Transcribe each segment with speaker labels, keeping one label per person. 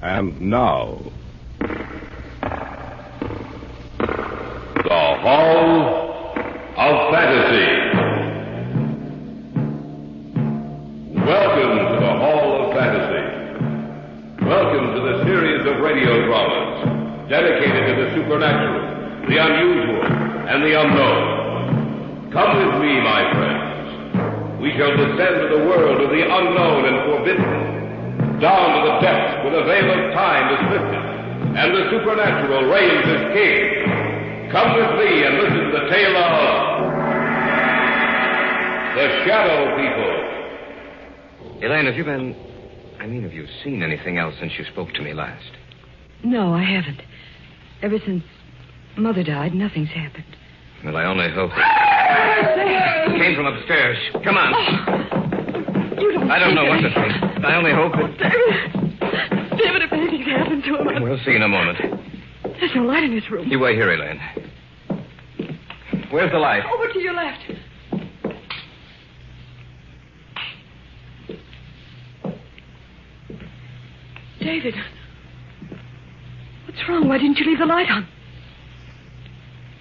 Speaker 1: And now, the Hall of Fantasy. Welcome to the Hall of Fantasy. Welcome to the series of radio dramas dedicated to the supernatural, the unusual, and the unknown. Come with me, my friends. We shall descend to the world of the unknown and forbidden, down to the depths where the veil of time is lifted, and the supernatural reigns as king. Come with me and listen to the tale of the Shadow People.
Speaker 2: Elaine, have you seen anything else since you spoke to me last?
Speaker 3: No, I haven't. Ever since Mother died, nothing's happened.
Speaker 2: Well, I only hope it came from upstairs. Come on.
Speaker 3: Oh, you don't
Speaker 2: I don't know what to think. I only hope it...
Speaker 3: David, if anything's happened to him...
Speaker 2: We'll see in a moment.
Speaker 3: There's no light in this room.
Speaker 2: You wait here, Elaine. Where's the light?
Speaker 3: Over to your left. David. What's wrong? Why didn't you leave the light on?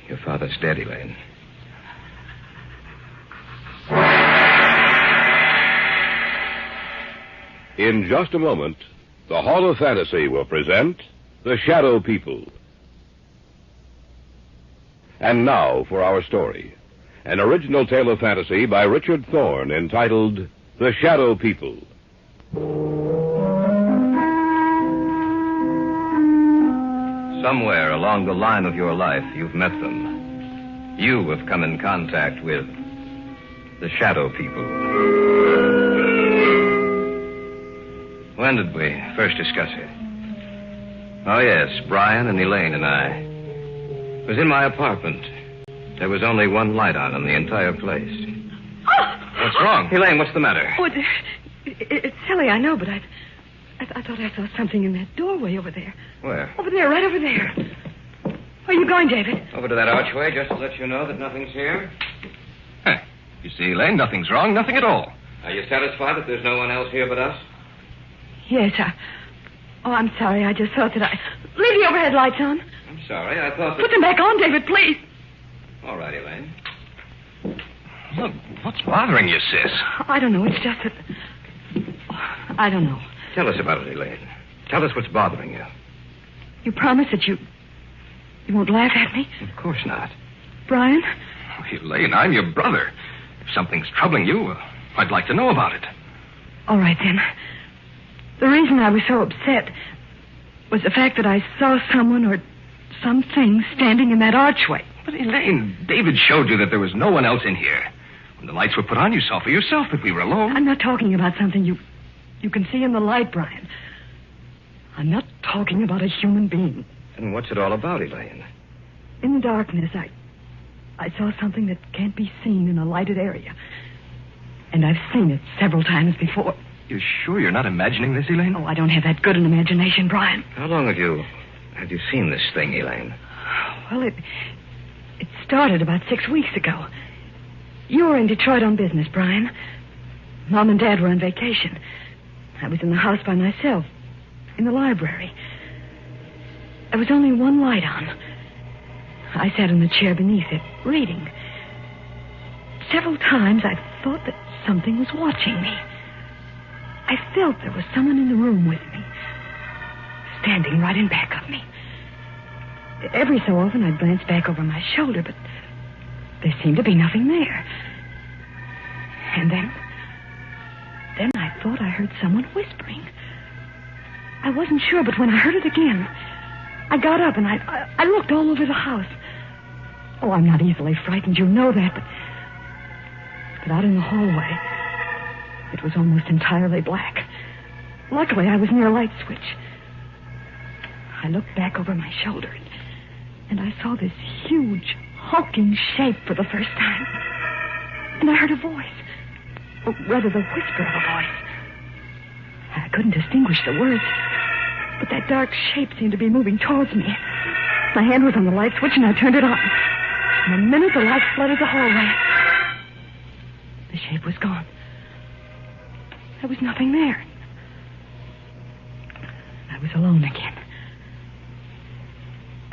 Speaker 2: Your father's dead, Elaine.
Speaker 1: In just a moment, the Hall of Fantasy will present The Shadow People. And now for our story. An original tale of fantasy by Richard Thorne entitled The Shadow People.
Speaker 2: Somewhere along the line of your life, you've met them. You have come in contact with the Shadow People. When did we first discuss it? Oh, yes, Brian and Elaine and I. It was in my apartment. There was only one light on in the entire place. What's wrong? Elaine, what's the matter?
Speaker 3: Oh, it's silly, I know, but I thought I saw something in that doorway over there.
Speaker 2: Where?
Speaker 3: Over there, right over there. Where are you going, David?
Speaker 2: Over to that archway, just to let you know that nothing's here.
Speaker 4: Huh. You see, Elaine, nothing's wrong, nothing at all.
Speaker 2: Are you satisfied that there's no one else here but us?
Speaker 3: Yes, I'm sorry. I just thought that Leave the overhead lights on.
Speaker 2: I'm sorry. I thought that...
Speaker 3: Put them back on, David, please.
Speaker 2: All right, Elaine.
Speaker 4: Look, what's bothering you, sis?
Speaker 3: I don't know. It's just that... I don't know.
Speaker 2: Tell us about it, Elaine. Tell us what's bothering you.
Speaker 3: You promise that you won't laugh at me?
Speaker 2: Of course not.
Speaker 3: Brian?
Speaker 4: Oh, Elaine, I'm your brother. If something's troubling you, I'd like to know about it.
Speaker 3: All right, then. The reason I was so upset was the fact that I saw someone or something standing in that archway.
Speaker 4: But, Elaine, David showed you that there was no one else in here. When the lights were put on, you saw for yourself that we were alone.
Speaker 3: I'm not talking about something you can see in the light, Brian. I'm not talking about a human being.
Speaker 2: Then what's it all about, Elaine?
Speaker 3: In the darkness, I saw something that can't be seen in a lighted area. And I've seen it several times before.
Speaker 4: You're sure you're not imagining this, Elaine?
Speaker 3: Oh, I don't have that good an imagination, Brian.
Speaker 2: How long have you seen this thing, Elaine?
Speaker 3: Well, it started about 6 weeks ago. You were in Detroit on business, Brian. Mom and Dad were on vacation. I was in the house by myself, in the library. There was only one light on. I sat in the chair beneath it, reading. Several times I thought that something was watching me. I felt there was someone in the room with me, standing right in back of me. Every so often I'd glance back over my shoulder, but there seemed to be nothing there. And then I thought I heard someone whispering. I wasn't sure, but when I heard it again, I got up and I looked all over the house. Oh, I'm not easily frightened, you know that, but out in the hallway, it was almost entirely black. Luckily, I was near a light switch. I looked back over my shoulder, and I saw this huge, hulking shape for the first time. And I heard a voice. Or rather, the whisper of a voice. I couldn't distinguish the words, but that dark shape seemed to be moving towards me. My hand was on the light switch, and I turned it on. And the minute the light flooded the hallway, the shape was gone. There was nothing there. I I was alone again.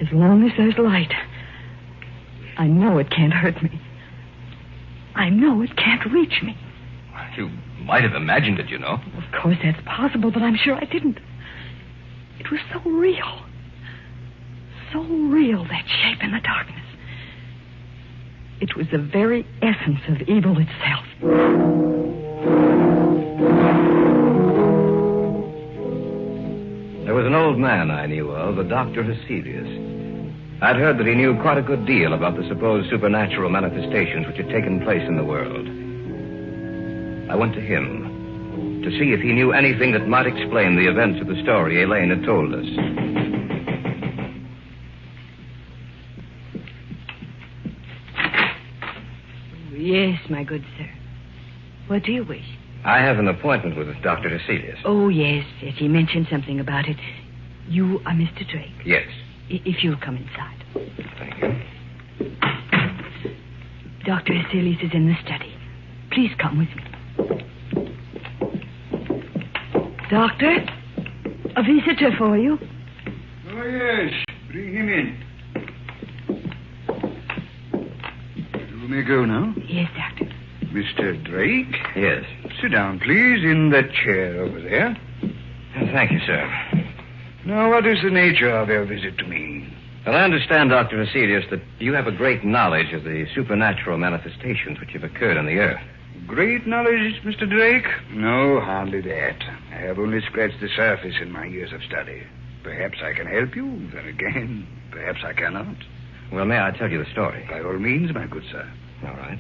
Speaker 3: As long as there's light, I know it can't hurt me. I know it can't reach me.
Speaker 4: You might have imagined it, you know.
Speaker 3: Of course, that's possible, but I'm sure I didn't. It was so real. So real, that shape in the darkness. It was the very essence of evil itself.
Speaker 2: There was an old man I knew of, a Dr. Hesselius. I'd heard that he knew quite a good deal about the supposed supernatural manifestations which had taken place in the world. I went to him to see if he knew anything that might explain the events of the story Elaine had told us.
Speaker 3: Yes, my good sir. What do you wish?
Speaker 2: I have an appointment with Dr. Heselius.
Speaker 3: Oh, yes. He mentioned something about it. You are Mr. Drake?
Speaker 2: Yes.
Speaker 3: If you'll come inside.
Speaker 2: Thank you.
Speaker 3: Dr. Heselius is in the study. Please come with me. Doctor, a visitor for you.
Speaker 5: Oh, yes. Bring him in. You may go now.
Speaker 3: Yes, Doctor.
Speaker 5: Mr. Drake?
Speaker 2: Yes.
Speaker 5: Sit down, please, in that chair over there.
Speaker 2: Thank you, sir.
Speaker 5: Now, what is the nature of your visit to me?
Speaker 2: Well, I understand, Dr. Heselius, that you have a great knowledge of the supernatural manifestations which have occurred on the earth.
Speaker 5: Great knowledge, Mr. Drake? No, hardly that. I have only scratched the surface in my years of study. Perhaps I can help you. Then again, perhaps I cannot.
Speaker 2: Well, may I tell you the story?
Speaker 5: By all means, my good sir.
Speaker 2: All right.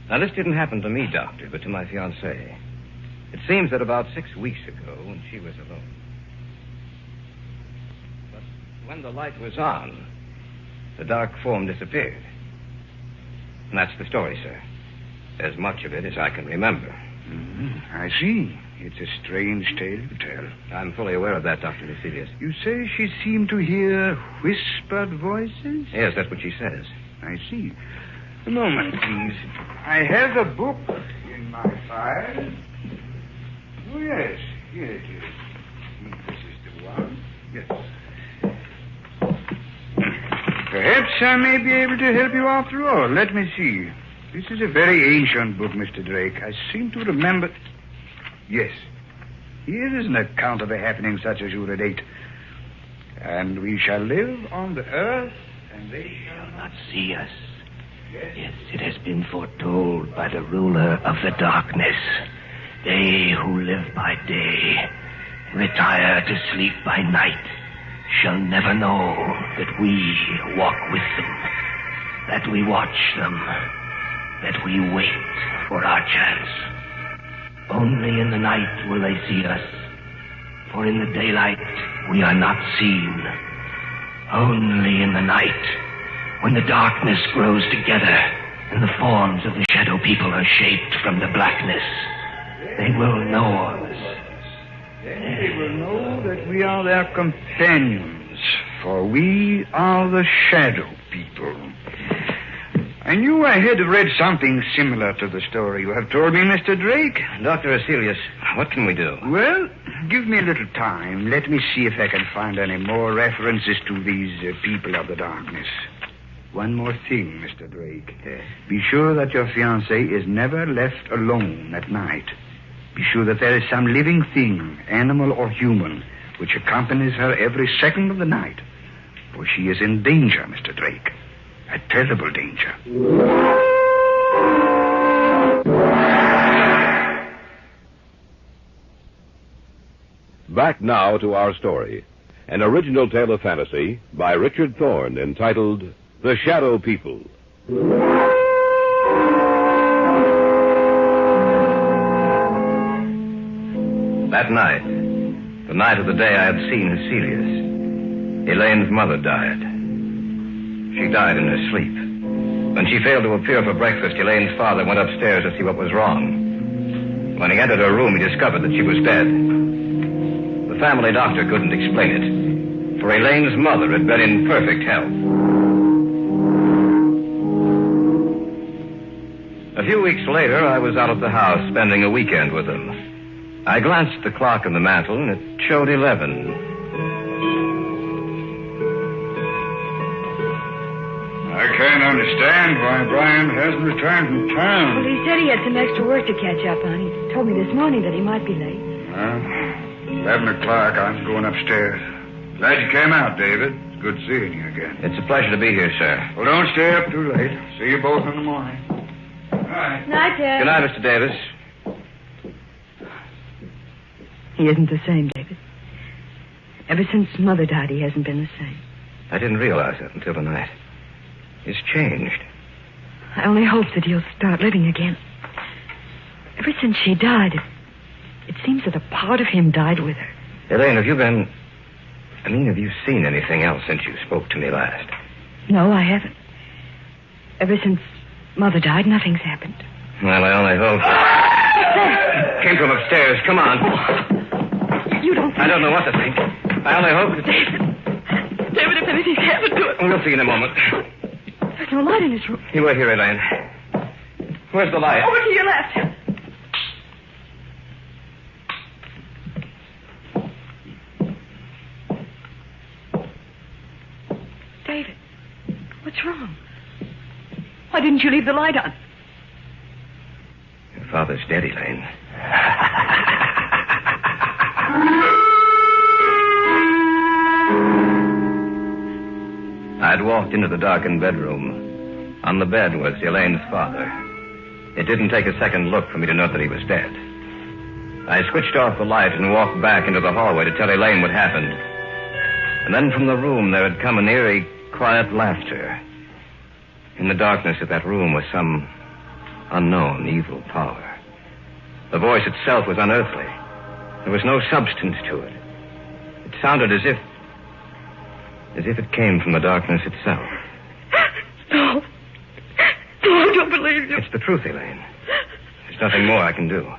Speaker 2: Now, this didn't happen to me, Doctor, but to my fiancée. It seems that about 6 weeks ago, when she was alone. But when the light was on, the dark form disappeared. And that's the story, sir. As much of it as I can remember.
Speaker 5: I see. It's a strange tale to tell.
Speaker 2: I'm fully aware of that, Dr. Heselius.
Speaker 5: You say she seemed to hear whispered voices?
Speaker 2: Yes, that's what she says.
Speaker 5: I see. A moment, please. I have a book in my file. Oh, yes. Here it is. This is the one. Yes. Perhaps I may be able to help you after all. Let me see. This is a very ancient book, Mr. Drake. I seem to remember... Yes. Here is an account of the happenings such as you relate. And we shall live on the earth, and they shall
Speaker 6: not see us. Yes, it has been foretold by the ruler of the darkness. They who live by day, retire to sleep by night, shall never know that we walk with them, that we watch them, that we wait for our chance. Only in the night will they see us, for in the daylight we are not seen. Only in the night, when the darkness grows together and the forms of the shadow people are shaped from the blackness, they will know us.
Speaker 5: Then they will know that we are their companions, for we are the shadow people. I knew I had read something similar to the story you have told me, Mr. Drake.
Speaker 2: Dr. Heselius, what can we do?
Speaker 5: Well, give me a little time. Let me see if I can find any more references to these people of the darkness. One more thing, Mr. Drake. Be sure that your fiancée is never left alone at night. Be sure that there is some living thing, animal or human, which accompanies her every second of the night. For she is in danger, Mr. Drake. A terrible danger.
Speaker 1: Back now to our story. An original tale of fantasy by Richard Thorne entitled The Shadow People.
Speaker 2: That night, the night of the day I had seen Heselius, Elaine's mother died. She died in her sleep. When she failed to appear for breakfast, Elaine's father went upstairs to see what was wrong. When he entered her room, he discovered that she was dead. The family doctor couldn't explain it, for Elaine's mother had been in perfect health. A few weeks later, I was out at the house spending a weekend with them. I glanced at the clock on the mantel, and it showed 11.
Speaker 5: can't understand why Brian hasn't returned from
Speaker 3: Well,
Speaker 5: town.
Speaker 3: he said he had some extra work to catch up on. He told me this morning that he might be late.
Speaker 5: Well, 11 o'clock. I'm going upstairs. Glad you came out, David. It's good seeing you again.
Speaker 2: It's a pleasure to be here, sir.
Speaker 5: Well, don't stay up too late. See you both in the morning. All right.
Speaker 3: Night, Ted.
Speaker 2: Good night, Mr. Davis.
Speaker 3: He isn't the same, David. Ever since Mother died, he hasn't been the same.
Speaker 2: I didn't realize that until tonight. He's changed.
Speaker 3: I only hope that he'll start living again. Ever since she died, it seems that a part of him died with her.
Speaker 2: Elaine, have you seen anything else since you spoke to me last?
Speaker 3: No, I haven't. Ever since Mother died, nothing's happened.
Speaker 2: Well, I only hope. Came from upstairs. Come on.
Speaker 3: You don't think...
Speaker 2: I don't know what to think. I only hope that...
Speaker 3: David, if anything's happened to it...
Speaker 2: We'll see in a moment.
Speaker 3: There's no light in his room.
Speaker 2: You wait here, Elaine. Where's the light?
Speaker 3: Over to your left. David, what's wrong? Why didn't you leave the light on?
Speaker 2: Your father's dead, Elaine. I'd walked into the darkened bedroom. On the bed was Elaine's father. It didn't take a second look for me to know that he was dead. I switched off the light and walked back into the hallway to tell Elaine what happened. And then from the room there had come an eerie, quiet laughter. In the darkness of that room was some unknown evil power. The voice itself was unearthly. There was no substance to it. It sounded as if it came from the darkness itself.
Speaker 3: No. No, I don't believe you.
Speaker 2: It's the truth, Elaine. There's nothing more I can do.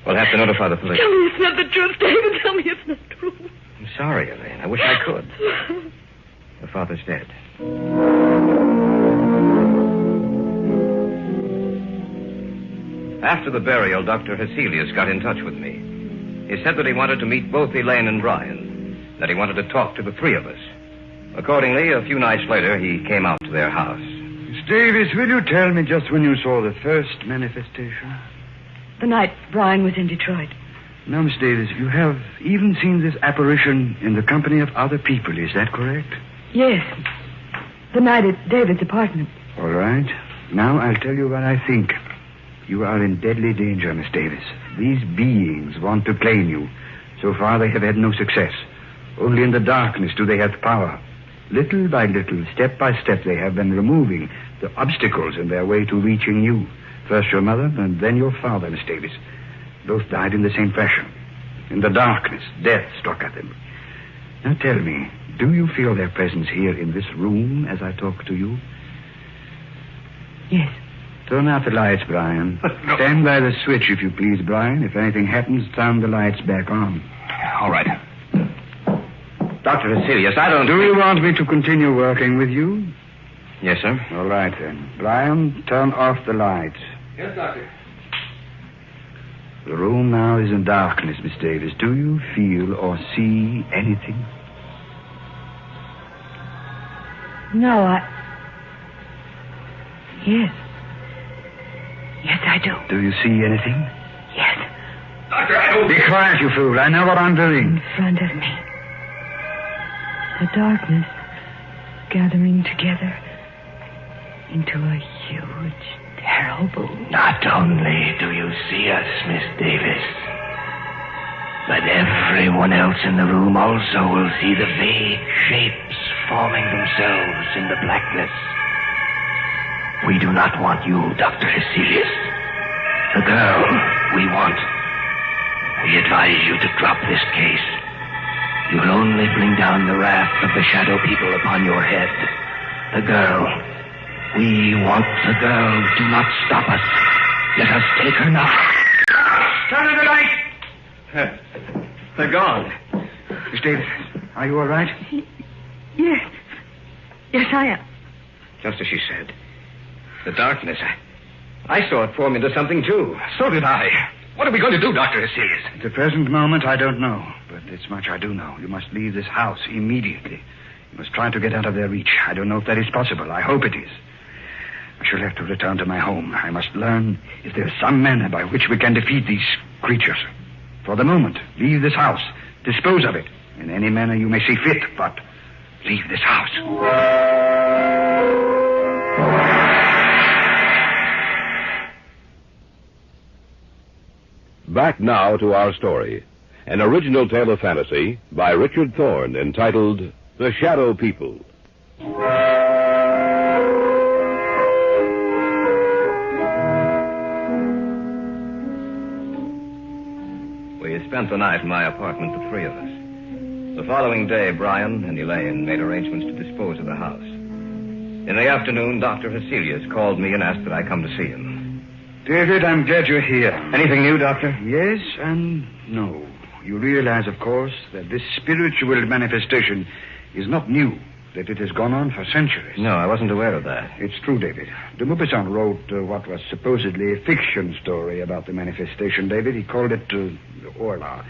Speaker 2: We'll have to notify the police.
Speaker 3: Tell me it's not the truth, David. Tell me it's not true.
Speaker 2: I'm sorry, Elaine. I wish I could. Your father's dead. After the burial, Dr. Hesselius got in touch with me. He said that he wanted to meet both Elaine and Brian, that he wanted to talk to the three of us. Accordingly, a few nights later, he came out to their house.
Speaker 5: Miss Davis, will you tell me just when you saw the first manifestation?
Speaker 3: The night Brian was in Detroit.
Speaker 5: Now, Miss Davis, you have even seen this apparition in the company of other people, is that correct?
Speaker 3: Yes. The night at David's apartment.
Speaker 5: All right. Now I'll tell you what I think. You are in deadly danger, Miss Davis. These beings want to claim you. So far, they have had no success. Only in the darkness do they have power. Little by little, step by step, they have been removing the obstacles in their way to reaching you. First your mother, and then your father, Miss Davis. Both died in the same fashion. In the darkness, death struck at them. Now tell me, do you feel their presence here in this room as I talk to you?
Speaker 3: Yes.
Speaker 5: Turn out the lights, Brian. No. Stand by the switch, if you please, Brian. If anything happens, turn the lights back on.
Speaker 4: All right.
Speaker 2: Dr. Hesselius, I don't...
Speaker 5: Do you want me to continue working with you?
Speaker 2: Yes, sir.
Speaker 5: All right, then. Brian, turn off the lights.
Speaker 2: Yes, Doctor.
Speaker 5: The room now is in darkness, Miss Davis. Do you feel or see anything?
Speaker 3: No, Yes. Yes, I do.
Speaker 5: Do you see anything?
Speaker 3: Yes.
Speaker 4: Doctor, I don't...
Speaker 5: Be quiet, you fool. I know what I'm doing.
Speaker 3: In front of me. The darkness gathering together into a huge, terrible...
Speaker 6: Not only do you see us, Miss Davis, but everyone else in the room also will see the vague shapes forming themselves in the blackness. We do not want you, Dr. Heselius. The girl we want. We advise you to drop this case. You'll only bring down the wrath of the shadow people upon your head. The girl. We want the girl. Do not stop us. Let us take her now.
Speaker 5: Turn on the light!
Speaker 2: They're gone.
Speaker 5: Miss Davis, are you all right?
Speaker 3: Yes. Yes, I am.
Speaker 2: Just as she said. The darkness. I saw it form into something, too.
Speaker 4: So did I. What are we going to do, Dr. Hesselius?
Speaker 5: At the present moment, I don't know. But this much I do know. You must leave this house immediately. You must try to get out of their reach. I don't know if that is possible. I hope it is. I shall have to return to my home. I must learn if there is some manner by which we can defeat these creatures. For the moment, leave this house. Dispose of it in any manner you may see fit, but leave this house.
Speaker 1: Back now to our story. An original tale of fantasy by Richard Thorne entitled The Shadow People.
Speaker 2: We spent the night in my apartment, the three of us. The following day, Brian and Elaine made arrangements to dispose of the house. In the afternoon, Dr. Hesselius called me and asked that I come to see him.
Speaker 5: David, I'm glad you're here.
Speaker 2: Anything new, Doctor?
Speaker 5: Yes and no. You realize, of course, that this spiritual manifestation is not new, that it has gone on for centuries.
Speaker 2: No, I wasn't aware of that.
Speaker 5: It's true, David. De Maupassant wrote what was supposedly a fiction story about the manifestation, David. He called it Orla.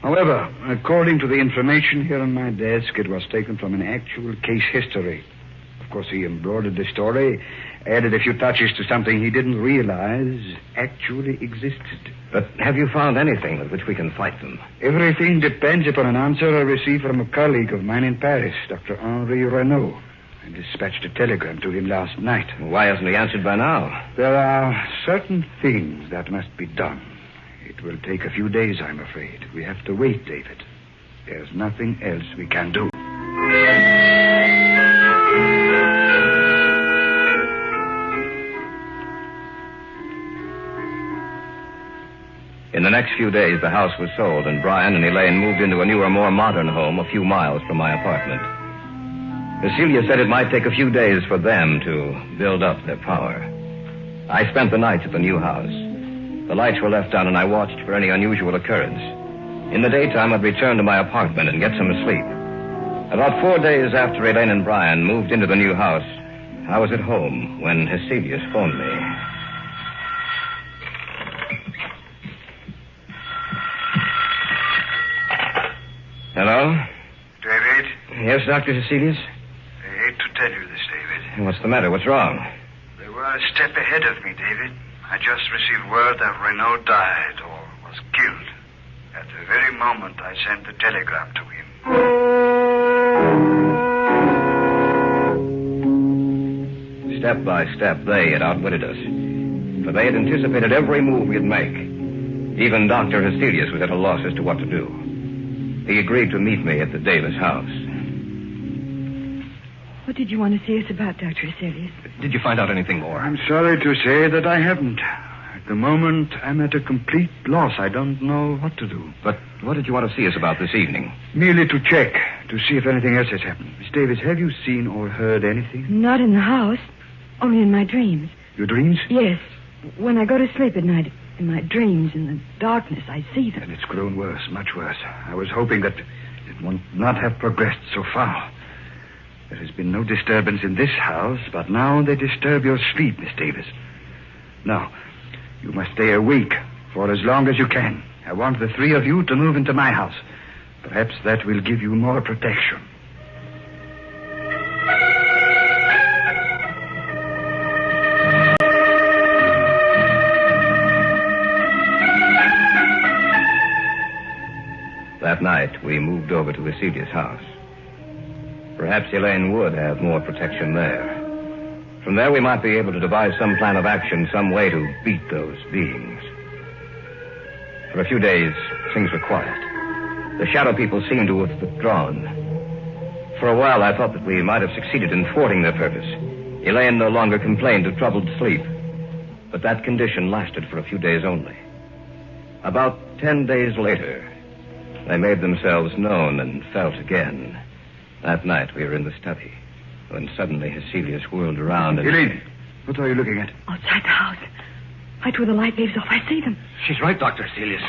Speaker 5: However, according to the information here on my desk, it was taken from an actual case history. Of course, he embroidered the story, added a few touches to something he didn't realize actually existed.
Speaker 2: But have you found anything with which we can fight them?
Speaker 5: Everything depends upon an answer I received from a colleague of mine in Paris, Dr. Henri Renaud. I dispatched a telegram to him last night.
Speaker 2: Why hasn't he answered by now?
Speaker 5: There are certain things that must be done. It will take a few days, I'm afraid. We have to wait, David. There's nothing else we can do.
Speaker 2: In the next few days, the house was sold, and Brian and Elaine moved into a newer, more modern home a few miles from my apartment. Heselius said it might take a few days for them to build up their power. I spent the nights at the new house. The lights were left on, and I watched for any unusual occurrence. In the daytime, I'd return to my apartment and get some sleep. About 4 days after Elaine and Brian moved into the new house, I was at home when Heselius phoned me. Hello?
Speaker 5: David?
Speaker 2: Yes, Dr. Heselius?
Speaker 5: I hate to tell you this, David.
Speaker 2: What's the matter? What's wrong?
Speaker 5: They were a step ahead of me, David. I just received word that Renaud died or was killed. At the very moment I sent the telegram to him.
Speaker 2: Step by step, they had outwitted us. For they had anticipated every move we'd make. Even Dr. Heselius was at a loss as to what to do. He agreed to meet me at the Davis house.
Speaker 3: What did you want to see us about, Dr. Hesselius?
Speaker 4: Did you find out anything more?
Speaker 5: I'm sorry to say that I haven't. At the moment, I'm at a complete loss. I don't know what to do.
Speaker 2: But what did you want to see us about this evening?
Speaker 5: Merely to check, to see if anything else has happened. Miss Davis, have you seen or heard anything?
Speaker 3: Not in the house, only in my dreams.
Speaker 5: Your dreams?
Speaker 3: Yes. When I go to sleep at night, in my dreams, in the darkness, I see them.
Speaker 5: And it's grown worse, much worse. I was hoping that it would not have progressed so far. There has been no disturbance in this house, but now they disturb your sleep, Miss Davis. Now, you must stay awake for as long as you can. I want the three of you to move into my house. Perhaps that will give you more protection.
Speaker 2: That night, we moved over to Heselius' house. Perhaps Elaine would have more protection there. From there, we might be able to devise some plan of action, some way to beat those beings. For a few days, things were quiet. The shadow people seemed to have withdrawn. For a while, I thought that we might have succeeded in thwarting their purpose. Elaine no longer complained of troubled sleep. But that condition lasted for a few days only. About 10 days later, they made themselves known and felt again. That night, we were in the study, when suddenly Heselius whirled around and...
Speaker 5: Elaine, what are you looking at?
Speaker 3: Outside the house. Right where the light waves off, I see them.
Speaker 4: She's right, Dr. Heselius.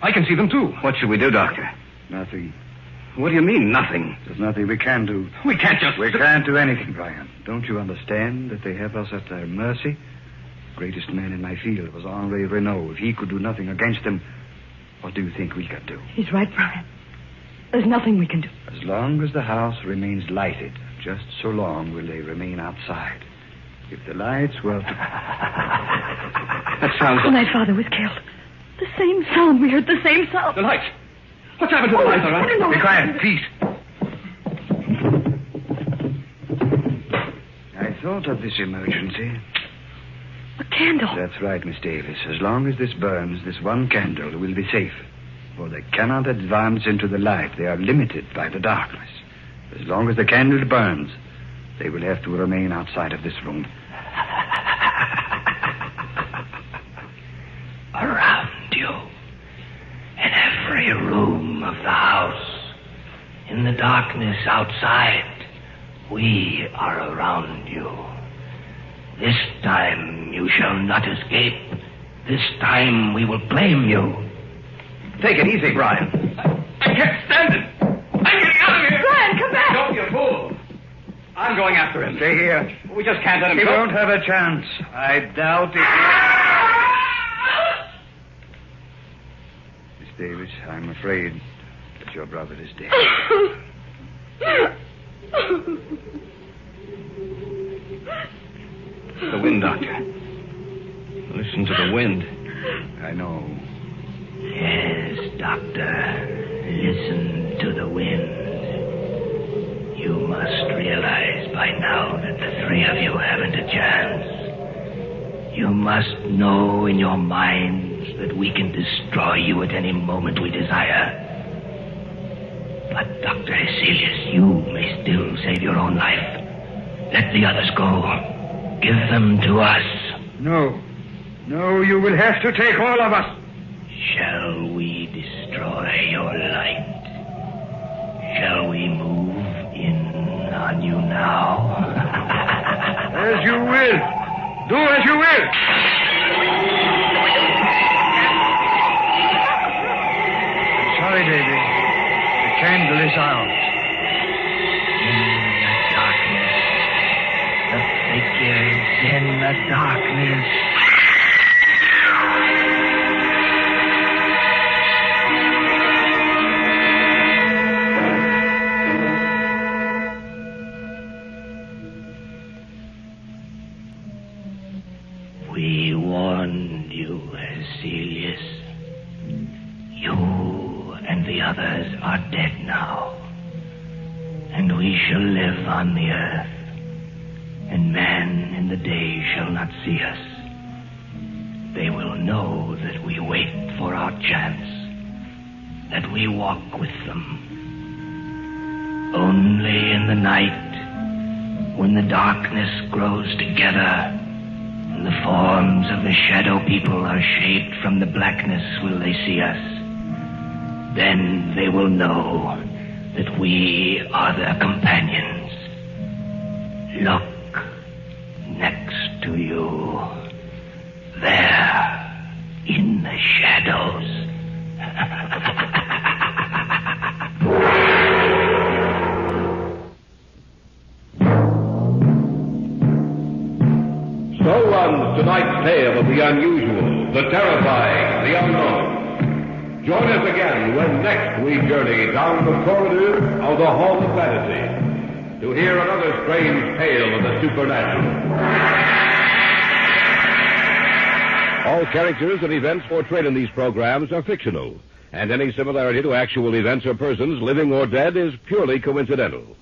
Speaker 4: I can see them, too.
Speaker 2: What should we do, Doctor?
Speaker 5: Nothing.
Speaker 2: What do you mean, nothing?
Speaker 5: There's nothing we can do.
Speaker 4: We can't just...
Speaker 5: We can't do anything, Brian. Don't you understand that they have us at their mercy? The greatest man in my field was Henri Renaud. If he could do nothing against them, what do you think we can do?
Speaker 3: He's right, Brian. There's nothing we can do.
Speaker 5: As long as the house remains lighted, just so long will they remain outside. If the lights were to...
Speaker 4: That sounds...
Speaker 3: When my father was killed. The same sound. We heard the same sound.
Speaker 4: The lights. What's happened to the lights, all right?
Speaker 3: No.
Speaker 5: Be quiet, please. I thought of this emergency.
Speaker 3: A candle.
Speaker 5: That's right, Miss Davis. As long as this burns, this one candle will be safe. For they cannot advance into the light. They are limited by the darkness. As long as the candle burns, they will have to remain outside of this room.
Speaker 6: Around you, in every room of the house, in the darkness outside, we are around you. This time you shall not escape. This time we will blame you.
Speaker 4: Take it easy, Brian. I can't stand it. I'm getting out of here.
Speaker 3: Brian, come back.
Speaker 4: Don't be a fool. I'm going after him.
Speaker 5: Stay here.
Speaker 4: We just can't let him
Speaker 5: He
Speaker 4: go.
Speaker 5: won't have a chance. I doubt it. Miss Davis, I'm afraid that your brother is dead.
Speaker 2: The wind, Doctor. Listen to the wind.
Speaker 5: I know.
Speaker 6: Yes, Doctor. Listen to the wind. You must realize by now that the three of you haven't a chance. You must know in your minds that we can destroy you at any moment we desire. But, Dr. Heselius, you may still save your own life. Let the others go. Give them to us.
Speaker 5: No. No, you will have to take all of us.
Speaker 6: Shall we destroy your light? Shall we move in on you now?
Speaker 5: As you will. Do as you will. I'm sorry, David. The candle is out.
Speaker 6: In the darkness. The figures in the darkness. We warned you, Heselius. You and the others are dead now. And we shall live on the earth. And man in the day shall not see us. They will know that we wait for our chance. That we walk with them. Only in the night, when the darkness grows together, and the forms of the shadow people are shaped from the blackness, will they see us. Then they will know that we are their companions. Look next to you. There, in the shadows.
Speaker 1: So runs tonight's tale of the unusual, the terrifying, the unknown. Join us again when next we journey down the corridors of the Hall of Fantasy to hear another strange tale of the supernatural. All characters and events portrayed in these programs are fictional, and any similarity to actual events or persons, living or dead, is purely coincidental.